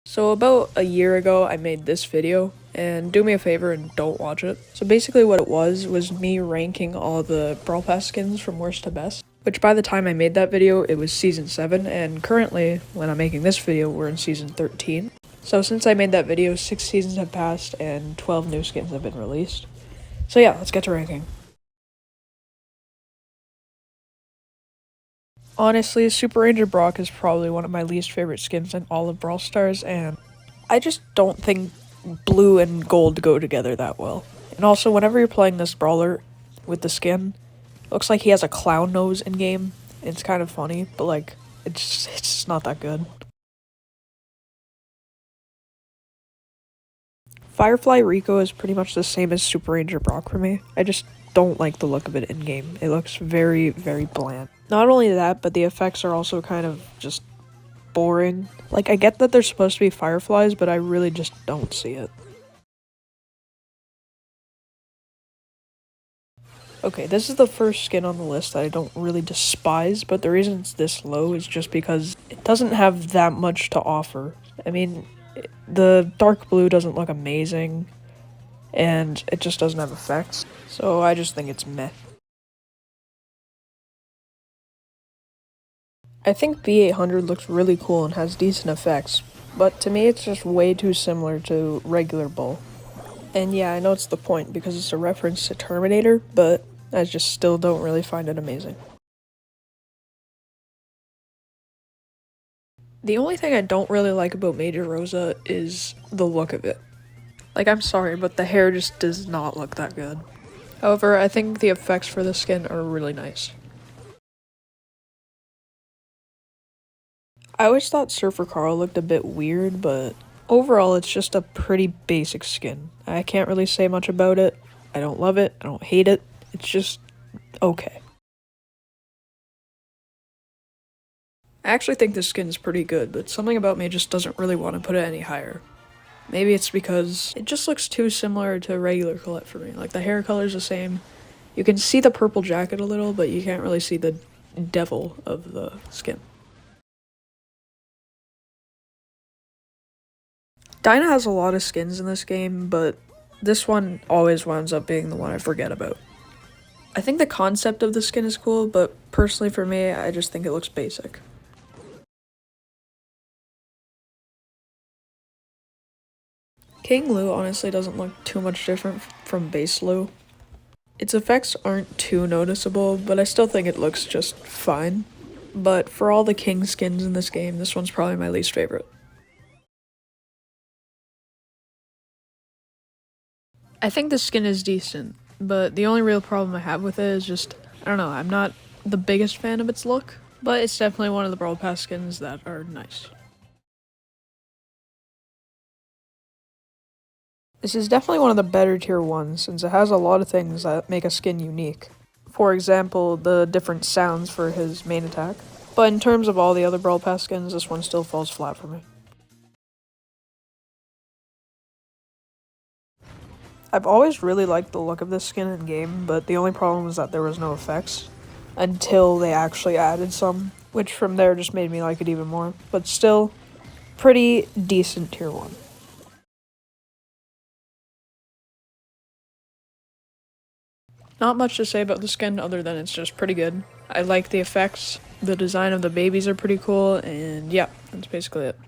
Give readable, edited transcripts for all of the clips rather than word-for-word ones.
So about a year ago, I made this video, and do me a favor and don't watch it. So basically what it was me ranking all the Brawl Pass skins from worst to best, which by the time I made that video, it was Season 7, and currently, when I'm making this video, we're in Season 13. So since I made that video, 6 seasons have passed, and 12 new skins have been released. So yeah, let's get to ranking. Honestly, Super Ranger Brock is probably one of my least favorite skins in all of Brawl Stars, and I just don't think blue and gold go together that well. And also, whenever you're playing this brawler with the skin, it looks like he has a clown nose in game. It's kind of funny, but like, it's just not that good. Firefly Rico is pretty much the same as Super Ranger Brock for me. I just don't like the look of it in game. It looks very, very bland. Not only that, but the effects are also kind of just boring. Like, I get that they're supposed to be fireflies, but I really just don't see it. Okay, this is the first skin on the list that I don't really despise, but the reason it's this low is just because it doesn't have that much to offer. I mean, the dark blue doesn't look amazing, and it just doesn't have effects, so I just think it's meh. I think B800 looks really cool and has decent effects, but to me it's just way too similar to regular Bull. And yeah, I know it's the point because it's a reference to Terminator, but I just still don't really find it amazing. The only thing I don't really like about Major Rosa is the look of it. Like, I'm sorry, but the hair just does not look that good. However, I think the effects for the skin are really nice. I always thought Surfer Carl looked a bit weird, but overall it's just a pretty basic skin. I can't really say much about it. I don't love it, I don't hate it, it's just okay. I actually think this skin is pretty good, but something about me just doesn't really want to put it any higher. Maybe it's because it just looks too similar to regular Colette for me. Like, the hair color's the same. You can see the purple jacket a little, but you can't really see the devil of the skin. Dinah has a lot of skins in this game, but this one always winds up being the one I forget about. I think the concept of the skin is cool, but personally for me, I just think it looks basic. King Lou honestly doesn't look too much different from base Lou. Its effects aren't too noticeable, but I still think it looks just fine. But for all the King skins in this game, this one's probably my least favorite. I think the skin is decent, but the only real problem I have with it is just, I don't know, I'm not the biggest fan of its look, but it's definitely one of the Brawl Pass skins that are nice. This is definitely one of the better tier ones, since it has a lot of things that make a skin unique. For example, the different sounds for his main attack. But in terms of all the other Brawl Pass skins, this one still falls flat for me. I've always really liked the look of this skin in game, but the only problem was that there was no effects. Until they actually added some, which from there just made me like it even more. But still, pretty decent tier 1. Not much to say about the skin other than it's just pretty good. I like the effects, the design of the babies are pretty cool, and yeah, that's basically it.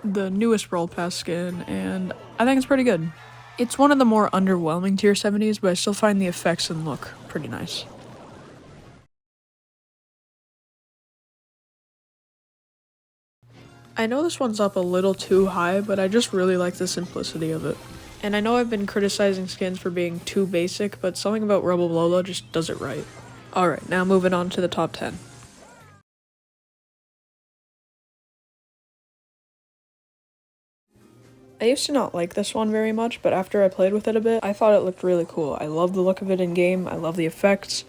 The newest Brawl Pass skin, and I think it's pretty good. It's one of the more underwhelming tier 70s, but I still find the effects and look pretty nice. I know this one's up a little too high, but I just really like the simplicity of it. And I know I've been criticizing skins for being too basic, but something about Rebel Lola just does it right. Alright, now moving on to the top 10. I used to not like this one very much, but after I played with it a bit, I thought it looked really cool. I love the look of it in game, I love the effects,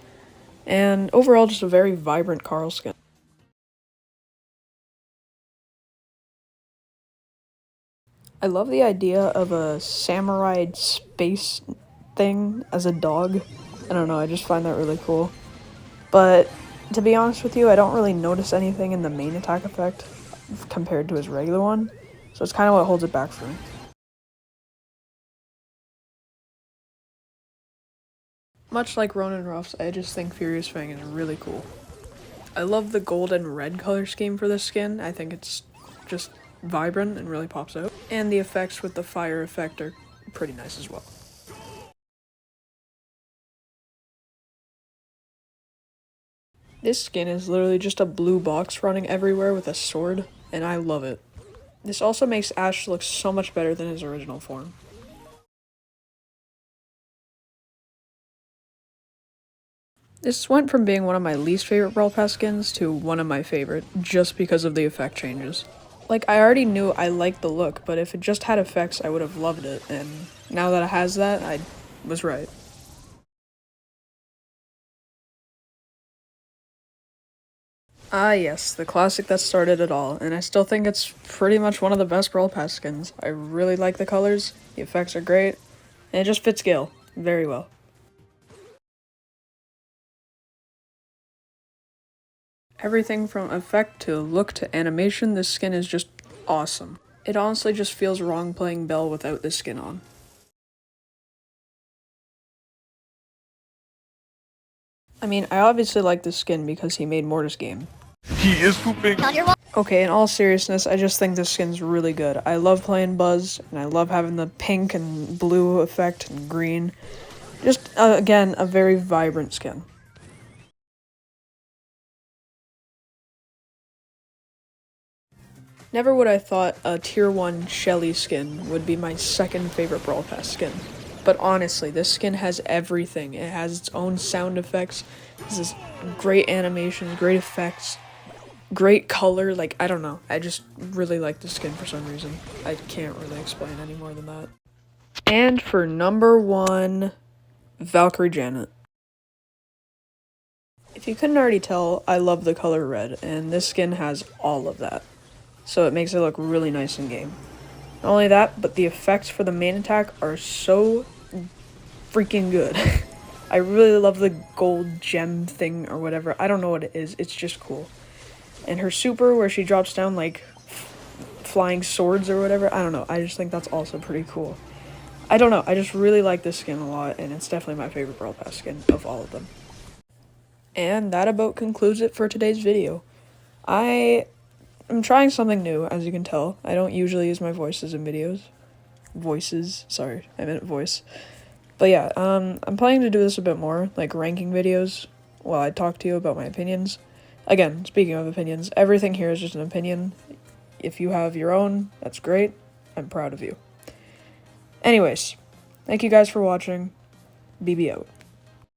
and overall just a very vibrant Carl skin. I love the idea of a samurai space thing as a dog. I don't know, I just find that really cool. But To be honest with you, I don't really notice anything in the main attack effect compared to his regular one, so it's kind of what holds it back for me. Much like Ronin Ruffs, I just think Furious Fang is really cool. I love the gold and red color scheme for this skin. I think it's just vibrant and really pops out. And the effects with the fire effect are pretty nice as well. This skin is literally just a blue box running everywhere with a sword, and I love it. This also makes Ash look so much better than his original form. This went from being one of my least favorite Brawl Pass skins to one of my favorite, just because of the effect changes. Like, I already knew I liked the look, but if it just had effects, I would have loved it, and now that it has that, I was right. Ah yes, the classic that started it all, and I still think it's pretty much one of the best Brawl Pass skins. I really like the colors, the effects are great, and it just fits Gale very well. Everything from effect to look to animation, this skin is just awesome. It honestly just feels wrong playing Belle without this skin on. I mean, I obviously like this skin because he made Mortis game. He is pooping. Okay, in all seriousness, I just think this skin's really good. I love playing Buzz, and I love having the pink and blue effect and green. Just, again, a very vibrant skin. Never would I thought a tier 1 Shelly skin would be my second favorite Brawl Pass skin. But honestly, this skin has everything. It has its own sound effects, it has this great animations, great effects, great color. Like, I don't know. I just really like this skin for some reason. I can't really explain any more than that. And for number 1, Valkyrie Janet. If you couldn't already tell, I love the color red, and this skin has all of that. So it makes it look really nice in game. Not only that, but the effects for the main attack are so freaking good. I really love the gold gem thing or whatever. I don't know what it is. It's just cool. And her super where she drops down like flying swords or whatever. I don't know. I just think that's also pretty cool. I don't know. I just really like this skin a lot, and it's definitely my favorite Brawl Pass skin of all of them. And that about concludes it for today's video. I'm trying something new, as you can tell. I don't usually use my voices in videos. Voices, sorry, I meant voice. But yeah, I'm planning to do this a bit more, like ranking videos, while I talk to you about my opinions. Again, speaking of opinions, everything here is just an opinion. If you have your own, that's great. I'm proud of you. Anyways, thank you guys for watching. BB out.